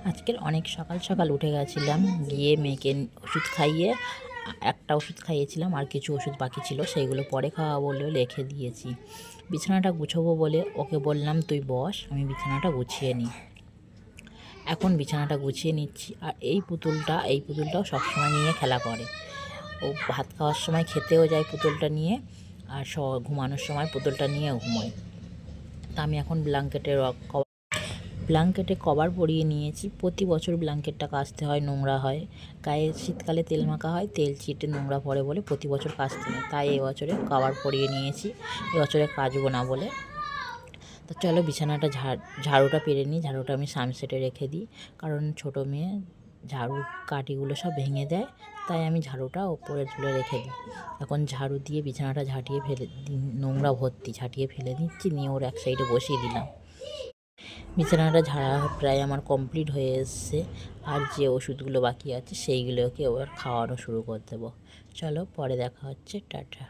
আজকের অনেক সকাল সকাল উঠে গেছিলাম, গিয়ে মেয়েকে ওষুধ খাইয়ে একটা ওষুধ খাইয়েছিলাম, আর কিছু ওষুধ বাকি ছিল সেইগুলো পরে খাওয়া বলেও রেখে দিয়েছি। বিছানাটা গুছাবো বলে ওকে বললাম তুই বস, আমি বিছানাটা গুছিয়ে নিই। এখন বিছানাটা গুছিয়ে নিচ্ছি। আর এই পুতুলটাও সবসময় নিয়ে খেলা করে। ও ভাত খাওয়ার সময় খেতেও যায় পুতুলটা নিয়ে, আর ঘুমানোর সময় পুতুলটা নিয়ে ঘুমোয়। তা আমি এখন ব্ল্যাঙ্কেটে কভার পরিয়ে নিয়েছি। প্রতি বছর ব্ল্যাঙ্কেটটা কাচতে হয়, নোংরা হয়, গায়ে শীতকালে তেল মাখা হয়, তেল চিটে নোংরা পড়ে বলে প্রতি বছর কাচতে হয়। তাই এবছরে কভার পরিয়ে নিয়েছি, এবছরে কাচবো না বলে। তো চলো বিছানাটা ঝাড়ুটা পেরে নিই। ঝাড়ুটা আমি সানসেটে রেখে দিই, কারণ ছোটো মেয়ে ঝাড়ুর কাঠিগুলো সব ভেঙে দেয়, তাই আমি ঝাড়ুটা ওপরে তুলে রেখে দিই। এখন ঝাড়ু দিয়ে বিছানাটা নোংরা ভর্তি ঝাঁটিয়ে ফেলে দিচ্ছি, নিয়ে ওর এক সাইডে বসিয়ে দিলাম। বিছানাটা ঝাড়া প্রায় আমার কমপ্লিট হয়ে এসছে, আর যে ওষুধগুলো বাকি আছে সেইগুলোকে এবার খাওয়ানো শুরু করে দেবো। চলো পরে দেখা হচ্ছে, টাটা।